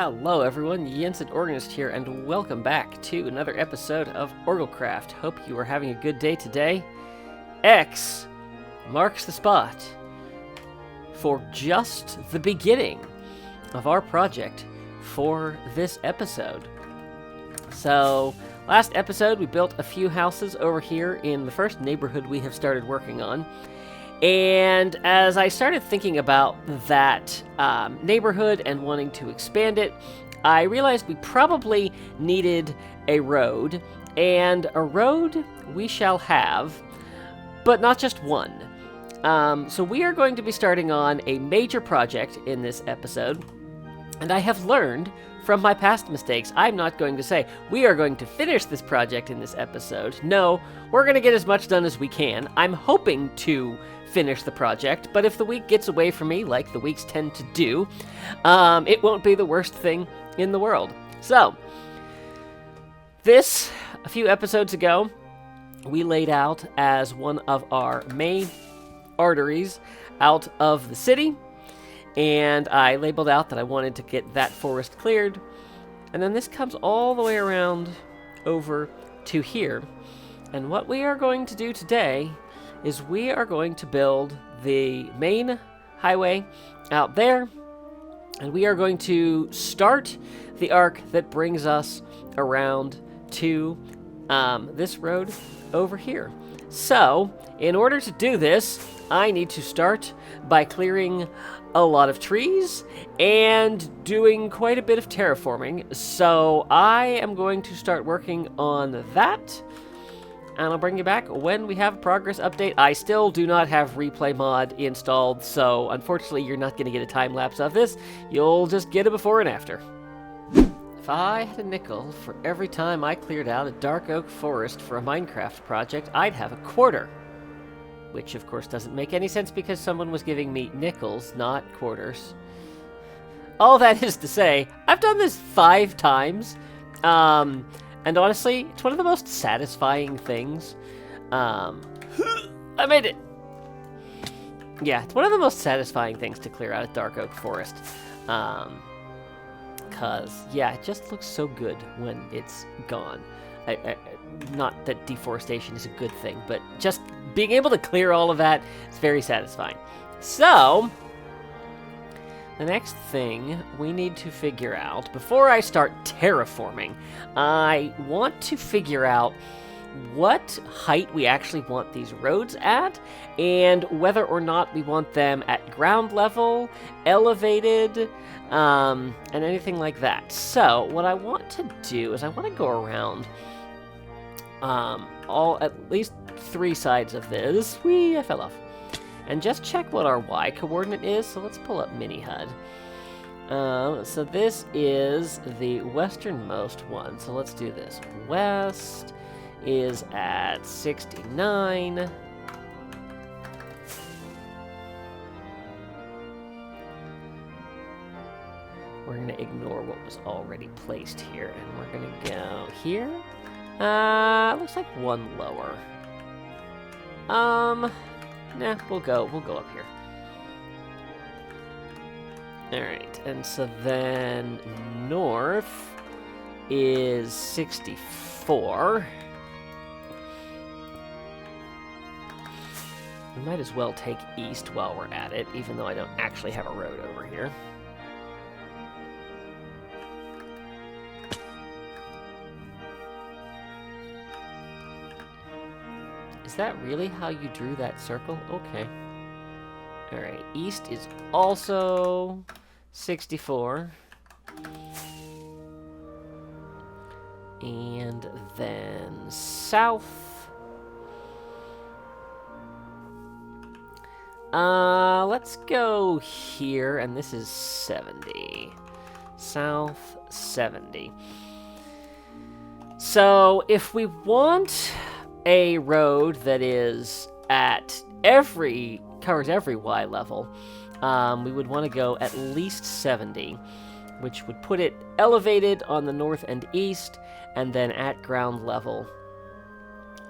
Hello everyone, Yensid Organist here, and welcome back to another episode of OrgelCraft. Hope you are having a good day today. X marks the spot for just the beginning of our project for this episode. So, last episode we built a few houses over here in the first neighborhood we have started working on. And as I started thinking about that neighborhood and wanting to expand it, I realized we probably needed a road, and a road we shall have, but not just one. So we are going to be starting on a major project in this episode, and I have learned from my past mistakes. I'm not going to say, we are going to finish this project in this episode. No, we're going to get as much done as we can. I'm hoping to finish the project, but if the week gets away from me, like the weeks tend to do, it won't be the worst thing in the world. So, this, a few episodes ago, we laid out as one of our main arteries out of the city, and I labeled out that I wanted to get that forest cleared, and then this comes all the way around over to here, and what we are going to do today is we are going to build the main highway out there, and we are going to start the arc that brings us around to this road over here. So, in order to do this, I need to start by clearing a lot of trees and doing quite a bit of terraforming. So I am going to start working on that, and I'll bring you back when we have a progress update. I still do not have replay mod installed, so unfortunately you're not going to get a time lapse of this. You'll just get a before and after. If I had a nickel for every time I cleared out a dark oak forest for a Minecraft project, I'd have a quarter. Which of course doesn't make any sense because someone was giving me nickels, not quarters. All that is to say, I've done this 5 times. And honestly, it's one of the most satisfying things. I made it! Yeah, it's one of the most satisfying things to clear out a dark oak forest. Cause, yeah, it just looks so good when it's gone. Not that deforestation is a good thing, but just being able to clear all of that is very satisfying. So, the next thing we need to figure out, before I start terraforming, I want to figure out what height we actually want these roads at, and whether or not we want them at ground level, elevated, and anything like that. So, what I want to do is I want to go around at least 3 sides of this. I fell off. And just check what our Y coordinate is. So let's pull up mini HUD. So this is the westernmost one. So let's do this. West is at 69. We're going to ignore what was already placed here, and we're going to go here. Looks like 1 lower. Nah, we'll go up here. Alright, and so then north is 64. We might as well take east while we're at it, even though I don't actually have a road over here. Is that really how you drew that circle? Okay. Alright, east is also 64. And then south. Let's go here, and this is 70. South 70. So, if we want a road that is covers every Y level, we would want to go at least 70, which would put it elevated on the north and east, and then at ground level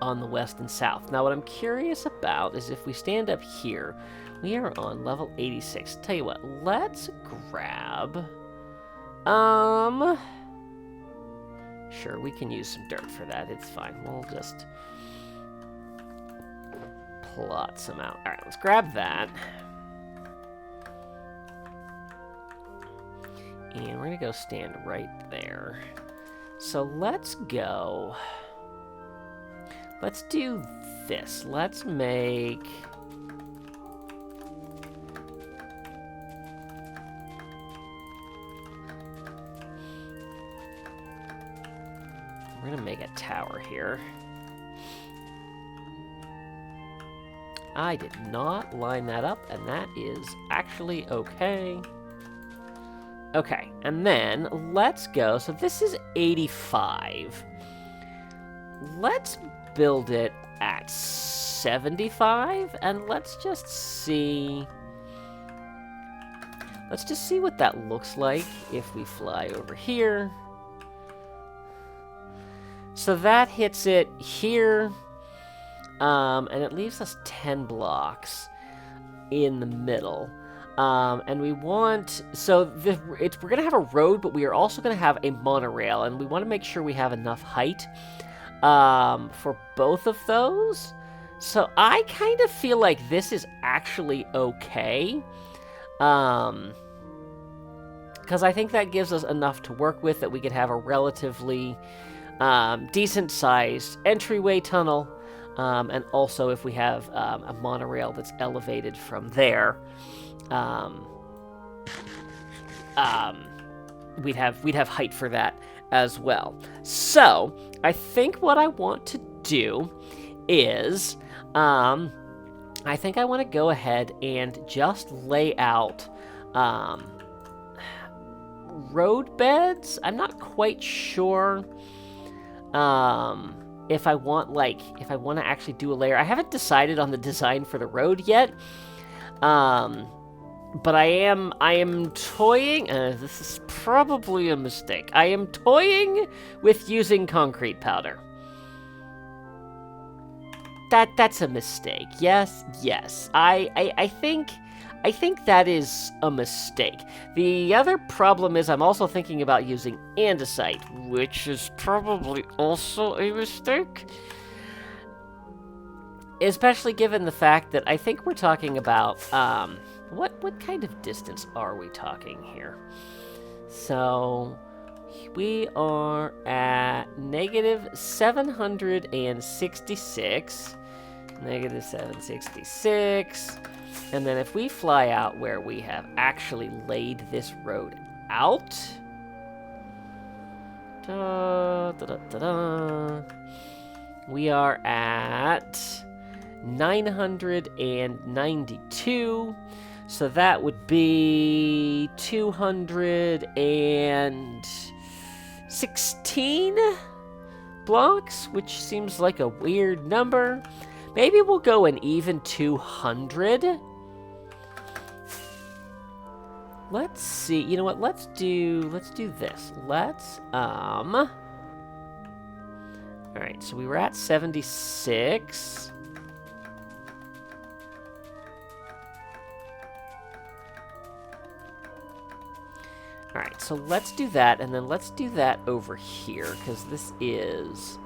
on the west and south. Now, what I'm curious about is if we stand up here, we are on level 86. Tell you what, let's grab Sure, we can use some dirt for that. It's fine. We'll just plot some out. All right, let's grab that. And we're going to go stand right there. So let's go. Let's do this. Let's make... We're going to make a tower here. I did not line that up, and that is actually okay. Okay, and then let's go. So this is 85. Let's build it at 75, and let's just see. Let's just see what that looks like if we fly over here. So that hits it here, and it leaves us 10 blocks in the middle. And we want, so we're going to have a road, but we are also going to have a monorail, and we want to make sure we have enough height for both of those. So I kind of feel like this is actually okay, because I think that gives us enough to work with that we could have a relatively decent-sized entryway tunnel, and also if we have a monorail that's elevated from there, we'd have height for that as well. So I think what I want to do is, I think I want to go ahead and just lay out road beds. I'm not quite sure if I want to actually do a layer. I haven't decided on the design for the road yet. But I am toying, this is probably a mistake. I am toying with using concrete powder. That's a mistake. Yes. I think that is a mistake. The other problem is I'm also thinking about using andesite, which is probably also a mistake. Especially given the fact that I think we're talking about, what kind of distance are we talking here? So, we are at negative 766. Negative 766. And then if we fly out where we have actually laid this road out... we are at 992, so that would be 216 blocks, which seems like a weird number. Maybe we'll go an even 200. Let's see. You know what? Let's do this. All right, so we were at 76. All right, so let's do that, and then let's do that over here, because this is...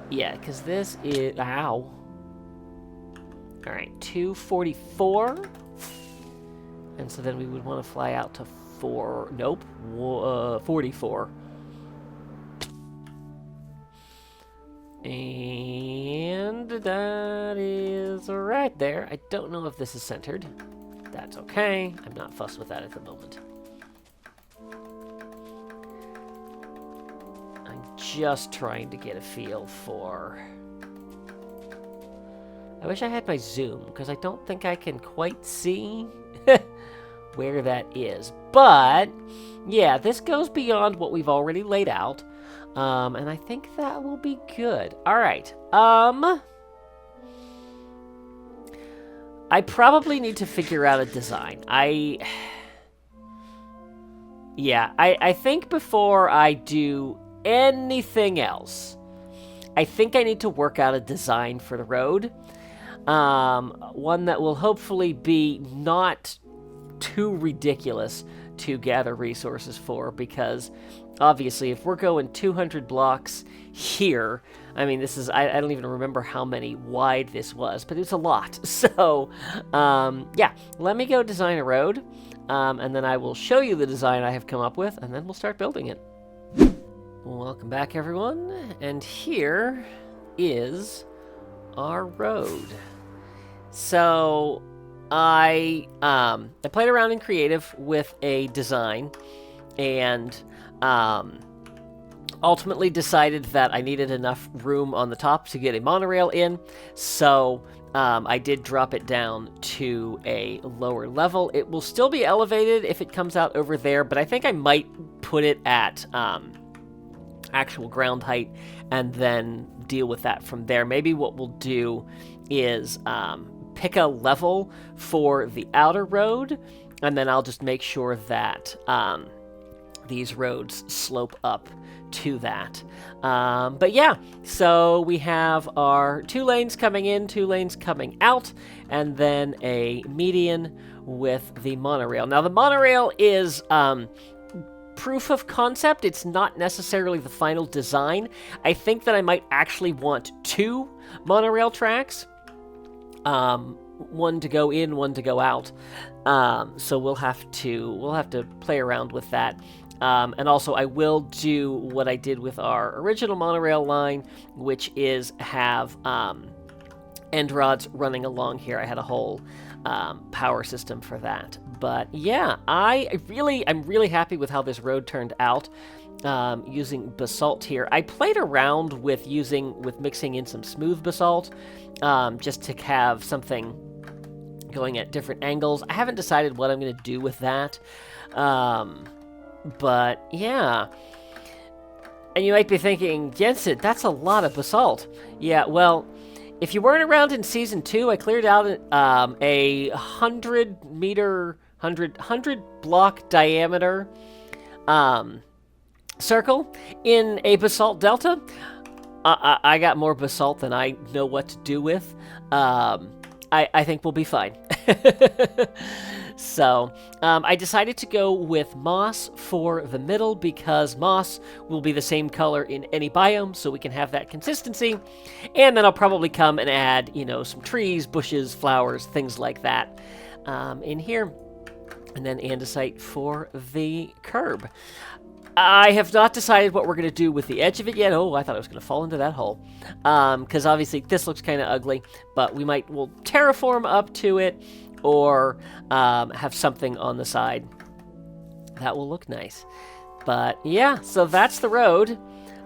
yeah, because this is... Ow. All right, 244. And so then we would want to fly out to 44. And that is right there. I don't know if this is centered. That's okay. I'm not fussed with that at the moment. I'm just trying to get a feel for... I wish I had my zoom, because I don't think I can quite see where that is. But, yeah, this goes beyond what we've already laid out. And I think that will be good. All right. I probably need to figure out a design. I think before I do anything else, I think I need to work out a design for the road. One that will hopefully be not too ridiculous to gather resources for, because obviously if we're going 200 blocks here, I mean, this is, I don't even remember how many wide this was, but it's a lot. So, yeah, let me go design a road, and then I will show you the design I have come up with, and then we'll start building it. Welcome back, everyone, and here is our road. So, I played around in creative with a design, and ultimately decided that I needed enough room on the top to get a monorail in, so I did drop it down to a lower level. It will still be elevated if it comes out over there, but I think I might put it at actual ground height and then deal with that from there. Maybe what we'll do is pick a level for the outer road, and then I'll just make sure that these roads slope up to that. But yeah, so we have our 2 lanes coming in, 2 lanes coming out, and then a median with the monorail. Now the monorail is proof of concept. It's not necessarily the final design. I think that I might actually want 2 monorail tracks. One to go in, one to go out. So we'll have to play around with that. And also, I will do what I did with our original monorail line, which is have end rods running along here. I had a whole power system for that. But yeah, I'm really happy with how this road turned out. Using basalt here, I played around with mixing in some smooth basalt, just to have something going at different angles. I haven't decided what I'm going to do with that. But yeah, and you might be thinking, Yensid, that's a lot of basalt. Yeah, well, if you weren't around in Season 2, I cleared out a 100 block diameter circle in a basalt delta. I got more basalt than I know what to do with. I think we'll be fine. So, I decided to go with moss for the middle because moss will be the same color in any biome, so we can have that consistency. And then I'll probably come and add, some trees, bushes, flowers, things like that in here. And then andesite for the curb. I have not decided what we're going to do with the edge of it yet. Oh, I thought I was going to fall into that hole. Because obviously this looks kind of ugly, but we'll terraform up to it, or have something on the side that will look nice. But yeah, so that's the road.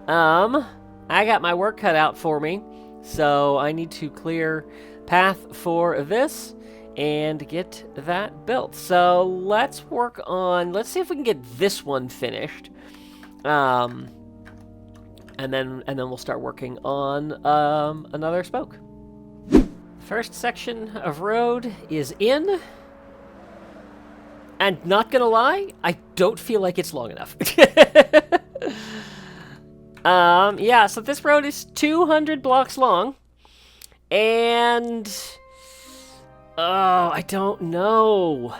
I got my work cut out for me, so I need to clear path for this and get that built. So let's see if we can get this one finished. And then we'll start working on another spoke. First section of road is in, and not gonna lie, I don't feel like it's long enough. Yeah, so this road is 200 blocks long, and I don't know.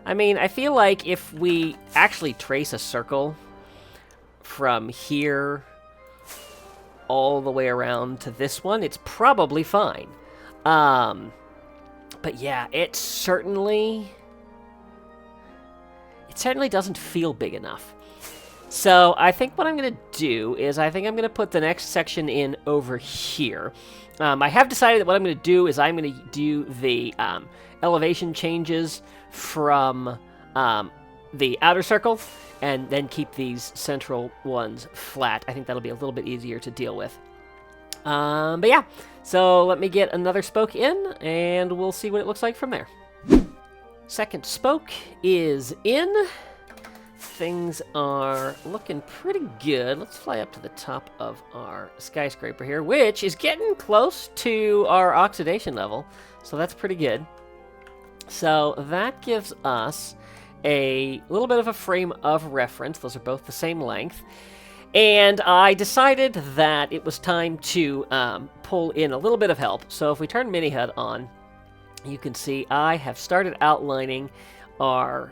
I mean, I feel like if we actually trace a circle from here all the way around to this one, it's probably fine. But yeah, it certainly doesn't feel big enough. So I think what I'm going to do is I'm going to put the next section in over here. I have decided that what I'm going to do is I'm going to do the elevation changes from the outer circle and then keep these central ones flat. I think that'll be a little bit easier to deal with. But yeah, so let me get another spoke in, and we'll see what it looks like from there. Second spoke is in. Things are looking pretty good. Let's fly up to the top of our skyscraper here, which is getting close to our oxidation level, so that's pretty good. So that gives us a little bit of a frame of reference. Those are both the same length. And I decided that it was time to pull in a little bit of help. So if we turn Mini HUD on, you can see I have started outlining our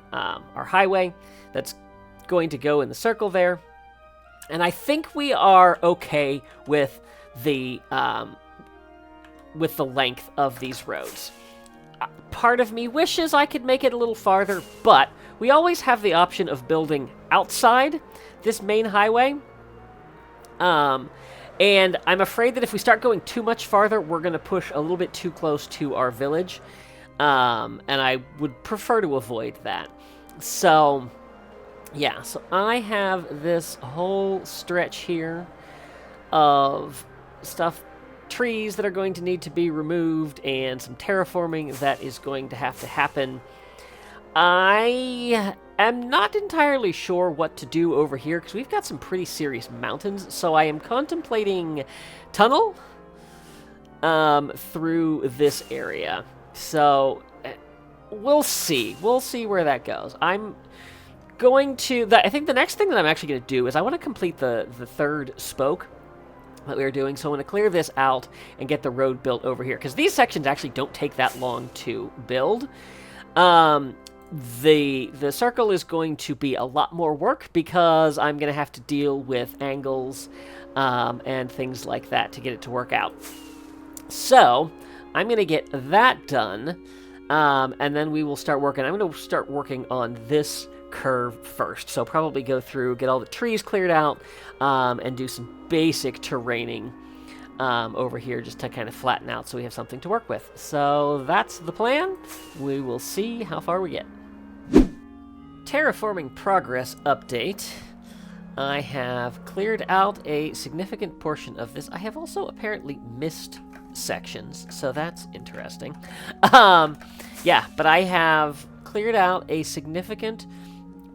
highway that's going to go in the circle there. And I think we are okay with the length of these roads. Part of me wishes I could make it a little farther, but we always have the option of building outside this main highway. And I'm afraid that if we start going too much farther, we're going to push a little bit too close to our village. And I would prefer to avoid that. So, yeah, so I have this whole stretch here of trees that are going to need to be removed, and some terraforming that is going to have to happen. I am not entirely sure what to do over here, because we've got some pretty serious mountains, so I am contemplating tunnel through this area. So, we'll see. We'll see where that goes. I'm going to... I think the next thing that I'm actually going to do is I want to complete the third spoke that we were doing, so I want to clear this out and get the road built over here, because these sections actually don't take that long to build. The circle is going to be a lot more work, because I'm going to have to deal with angles and things like that to get it to work out. So, I'm going to get that done, and then we will start working. I'm going to start working on this curve first, so probably go through, get all the trees cleared out, and do some basic terraining over here just to kind of flatten out so we have something to work with. So that's the plan. We will see how far we get. Terraforming progress update. I have cleared out a significant portion of this. I have also apparently missed sections, so that's interesting. Yeah, but I have cleared out a significant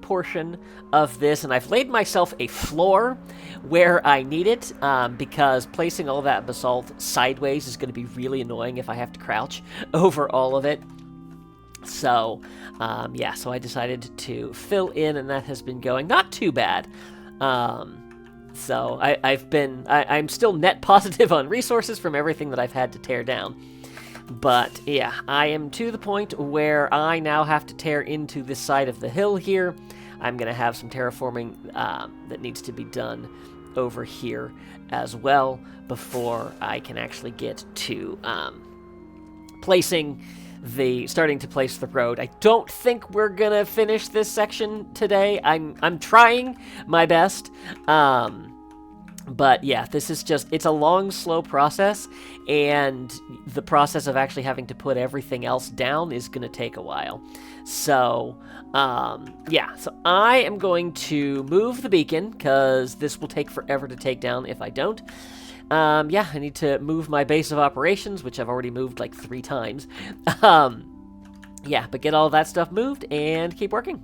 portion of this, and I've laid myself a floor where I need it, because placing all that basalt sideways is going to be really annoying if I have to crouch over all of it. So, yeah, so I decided to fill in, and that has been going not too bad. So I'm still net positive on resources from everything that I've had to tear down. But, yeah, I am to the point where I now have to tear into this side of the hill here. I'm going to have some terraforming that needs to be done over here as well before I can actually get to starting to place the road. I don't think we're going to finish this section today. I'm trying my best. But yeah, this is it's a long, slow process, and the process of actually having to put everything else down is going to take a while. So, yeah, so I am going to move the beacon, because this will take forever to take down if I don't. Yeah, I need to move my base of operations, which I've already moved like 3 times. Yeah, but get all that stuff moved and keep working.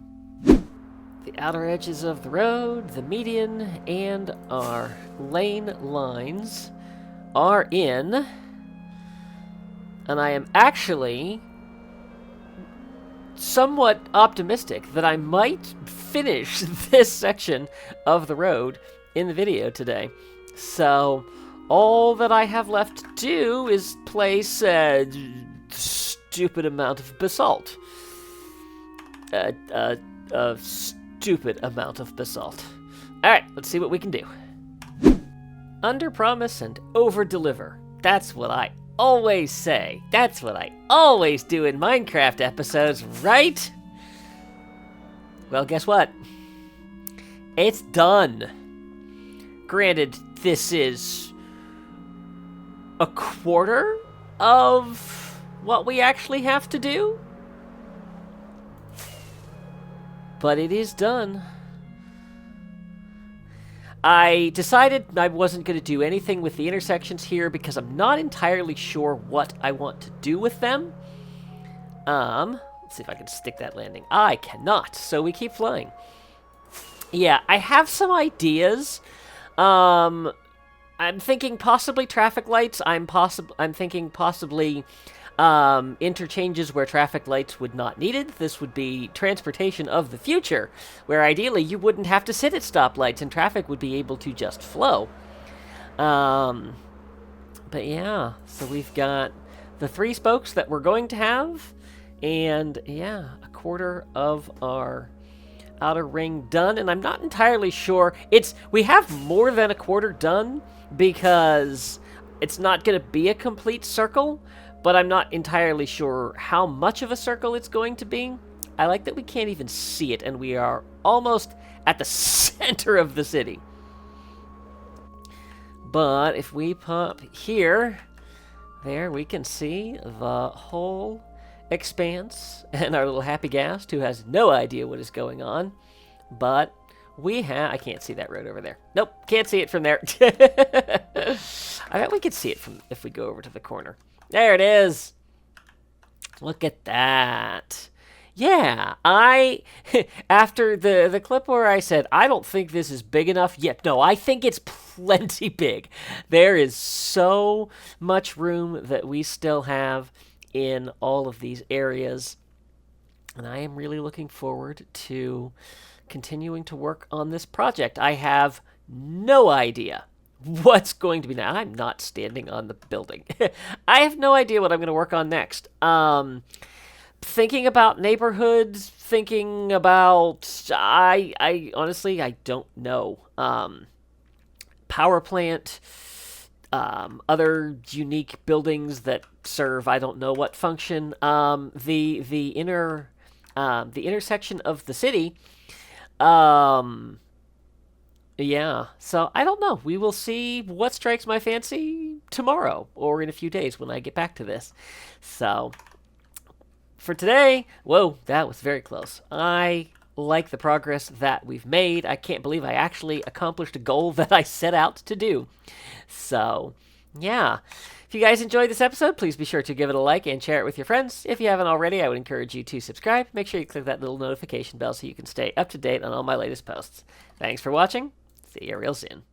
The outer edges of the road, the median, and our lane lines are in. And I am actually somewhat optimistic that I might finish this section of the road in the video today. So, all that I have left to do is place a stupid amount of basalt. A stupid amount of basalt. Alright, let's see what we can do. Under-promise and over-deliver. That's what I always say. That's what I always do in Minecraft episodes, right? Well, guess what? It's done. Granted, this is a quarter of what we actually have to do, but it is done. I decided I wasn't going to do anything with the intersections here because I'm not entirely sure what I want to do with them. Let's see if I can stick that landing. I cannot, so we keep flying. Yeah, I have some ideas. I'm thinking possibly traffic lights. I'm thinking possibly interchanges where traffic lights would not needed. This would be transportation of the future, where ideally you wouldn't have to sit at stoplights and traffic would be able to just flow. But yeah, so we've got the 3 spokes that we're going to have, and yeah, a quarter of our outer ring done, and I'm not entirely sure. We have more than a quarter done because it's not going to be a complete circle, but I'm not entirely sure how much of a circle it's going to be. I like that we can't even see it, and we are almost at the center of the city. But if we pop here, there we can see the whole expanse and our little happy ghast who has no idea what is going on. But we have... I can't see that road over there. Nope, can't see it from there. I bet we could see it from if we go over to the corner. There it is. Look at that. Yeah, after the clip where I said, I don't think this is big enough yet. No, I think it's plenty big. There is so much room that we still have in all of these areas. And I am really looking forward to continuing to work on this project. I have no idea what's going to be now. I'm not standing on the building. I have no idea what I'm going to work on next. Thinking about neighborhoods, thinking about... I honestly, I don't know. Power plant, other unique buildings that serve I don't know what function. The intersection of the city. Yeah, so I don't know. We will see what strikes my fancy tomorrow or in a few days when I get back to this. So... for today, whoa, that was very close. I like the progress that we've made. I can't believe I actually accomplished a goal that I set out to do. So, yeah. If you guys enjoyed this episode, please be sure to give it a like and share it with your friends. If you haven't already, I would encourage you to subscribe. Make sure you click that little notification bell so you can stay up to date on all my latest posts. Thanks for watching. See you real soon.